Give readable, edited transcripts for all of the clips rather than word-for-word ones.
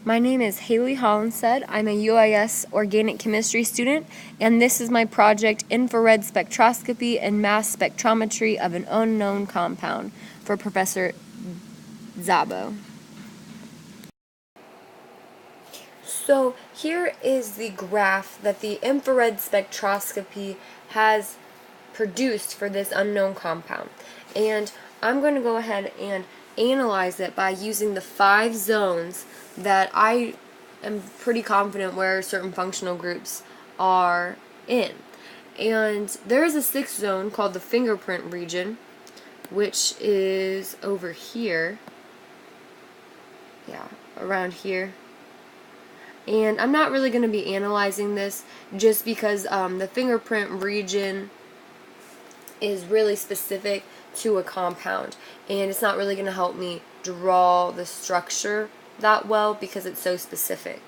My name is Haley Hollinsted. I'm a UIS organic chemistry student, and this is my project, Infrared Spectroscopy and Mass Spectrometry of an Unknown Compound, for Professor Szabo. So here is the graph that the infrared spectroscopy has produced for this unknown compound. And I'm going to go ahead and analyze it by using the 5 zones that I am pretty confident where certain functional groups are in. And there is a 6th zone called the fingerprint region, which is over here. Yeah, around here. And I'm not really going to be analyzing this just because the fingerprint region is really specific to a compound, and it's not really going to help me draw the structure that well because it's so specific.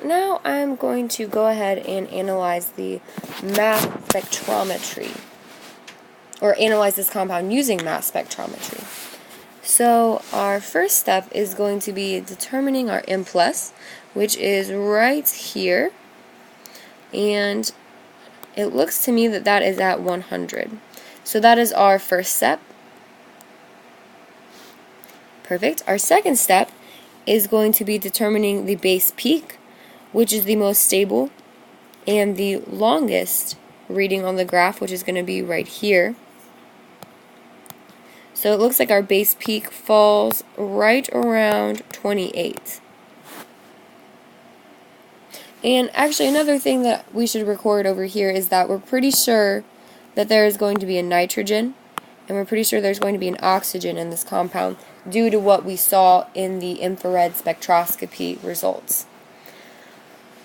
now I'm going to go ahead and analyze the mass spectrometry, or analyze this compound using mass spectrometry. So our first step is going to be determining our M+, which is right here, and it looks to me that that is at 100. So that is our first step. Perfect. Our second step is going to be determining the base peak, which is the most stable, and the longest reading on the graph, which is going to be right here. So it looks like our base peak falls right around 28. And actually another thing that we should record over here is that we're pretty sure that there is going to be a nitrogen, and we're pretty sure there's going to be an oxygen in this compound due to what we saw in the infrared spectroscopy results.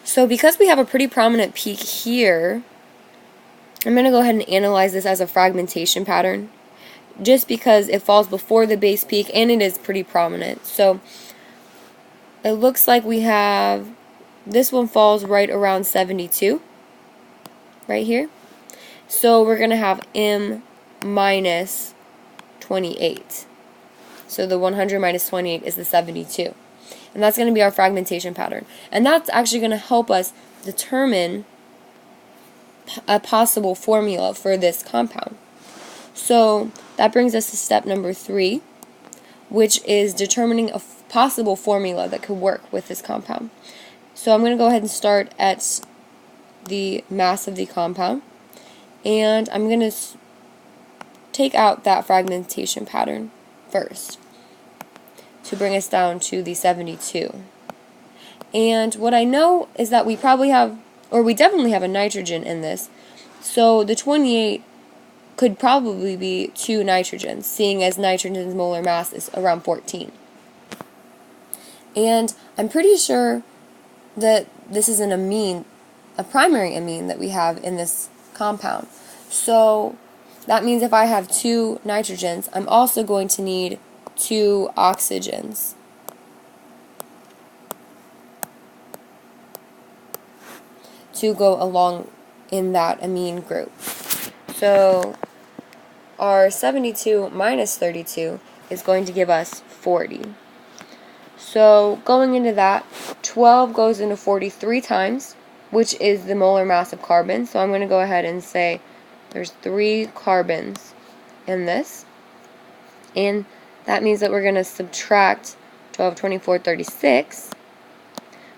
So because we have a pretty prominent peak here, I'm going to go ahead and analyze this as a fragmentation pattern, just because it falls before the base peak and it is pretty prominent. So it looks like we have, this one falls right around 72, right here. So we're going to have M minus 28. So the 100 minus 28 is the 72. And that's going to be our fragmentation pattern. And that's actually going to help us determine a possible formula for this compound. So that brings us to step number 3, which is determining a possible formula that could work with this compound. So I'm going to go ahead and start at the mass of the compound, and I'm going to take out that fragmentation pattern first to bring us down to the 72. And what I know is that we probably have, or we definitely have a nitrogen in this, so the 28 could probably be 2 nitrogens, seeing as nitrogen's molar mass is around 14. And I'm pretty sure that this is an amine, a primary amine that we have in this compound. So that means if I have 2 nitrogens, I'm also going to need 2 oxygens. To go along in that amine group. So our 72 minus 32 is going to give us 40. So going into that, 12 goes into 43 times, which is the molar mass of carbon. So I'm going to go ahead and say there's 3 carbons in this. And that means that we're going to subtract 12, 24, 36,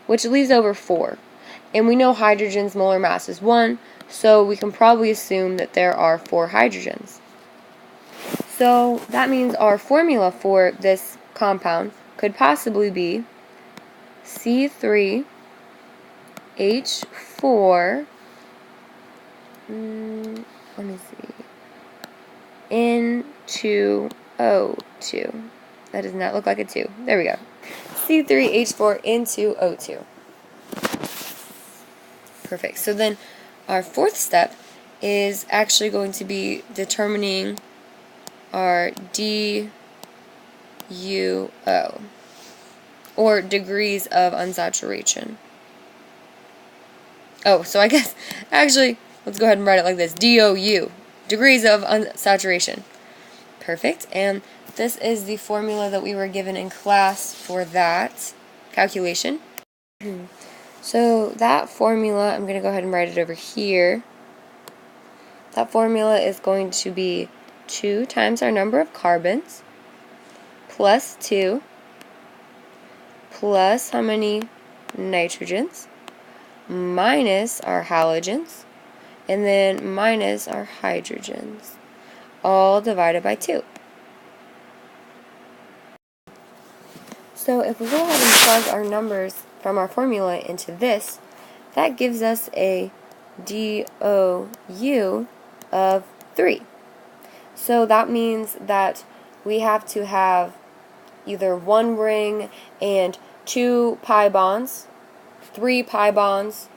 which leaves over 4. And we know hydrogen's molar mass is 1, so we can probably assume that there are 4 hydrogens. So that means our formula for this compound could possibly be C3H4, let me see, N2O2. That does not look like a 2. There we go. C3H4 into O2. Perfect. So then our fourth step is actually going to be determining our DUO, or degrees of unsaturation. Oh, so I guess, actually, let's go ahead and write it like this. DOU, degrees of unsaturation. Perfect. And this is the formula that we were given in class for that calculation. So that formula, I'm going to go ahead and write it over here. That formula is going to be 2 times our number of carbons plus 2 plus how many nitrogens minus our halogens and then minus our hydrogens, all divided by 2. So if we go ahead and plug our numbers from our formula into this, that gives us a DOU of 3. So that means that we have to have either 1 ring and 2 pi bonds, 3 pi bonds,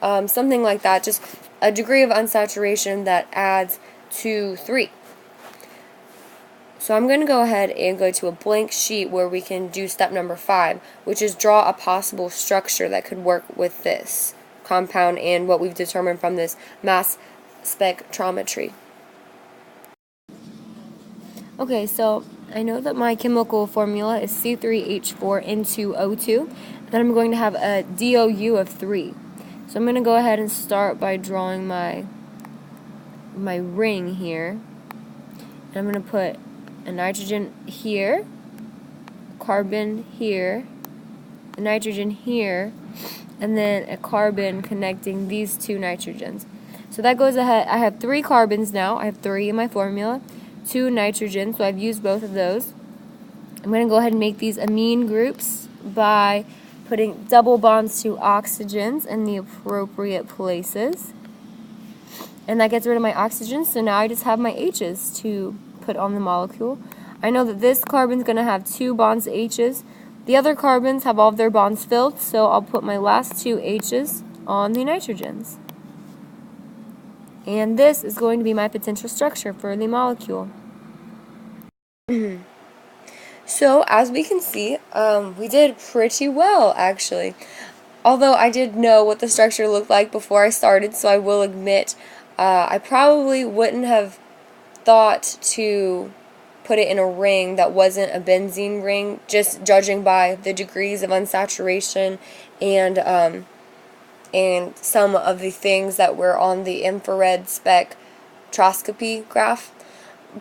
something like that, just a degree of unsaturation that adds to 3. So I'm going to go ahead and go to a blank sheet where we can do step number 5, which is draw a possible structure that could work with this compound and what we've determined from this mass spectrometry. Okay, so I know that my chemical formula is C3H4N2O2. Then I'm going to have a DOU of 3. So I'm going to go ahead and start by drawing my ring here. And I'm going to put a nitrogen here, carbon here, a nitrogen here, and then a carbon connecting these two nitrogens. So that goes ahead. I have 3 carbons now. I have 3 in my formula, 2 nitrogens, so I've used both of those. I'm going to go ahead and make these amine groups by putting double bonds to oxygens in the appropriate places. And that gets rid of my oxygens, so now I just have my H's to put on the molecule. I know that this carbon's going to have 2 bonds to H's. The other carbons have all of their bonds filled, so I'll put my last 2 H's on the nitrogens. And this is going to be my potential structure for the molecule. So, as we can see, we did pretty well, actually. Although I did know what the structure looked like before I started, so I will admit I probably wouldn't have thought to put it in a ring that wasn't a benzene ring, just judging by the degrees of unsaturation and some of the things that were on the infrared spectroscopy graph.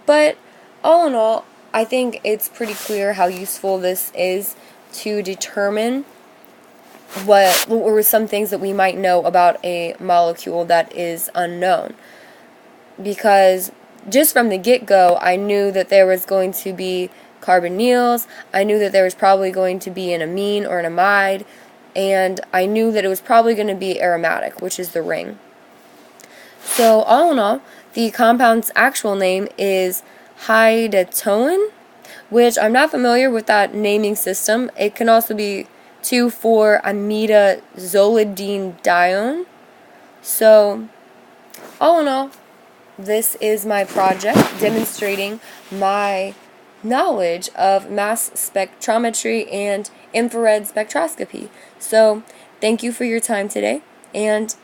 But all in all, I think it's pretty clear how useful this is to determine what were some things that we might know about a molecule that is unknown. Because just from the get-go, I knew that there was going to be carbonyls, I knew that there was probably going to be an amine or an amide, and I knew that it was probably going to be aromatic, which is the ring. So all in all, the compound's actual name is hydatoin, which I'm not familiar with that naming system. It can also be 2,4-imidazolidinedione. So all in all, this is my project demonstrating my knowledge of mass spectrometry and infrared spectroscopy. So thank you for your time today, and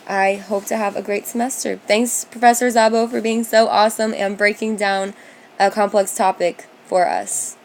I hope to have a great semester. Thanks, Professor Zabo, for being so awesome and breaking down a complex topic for us.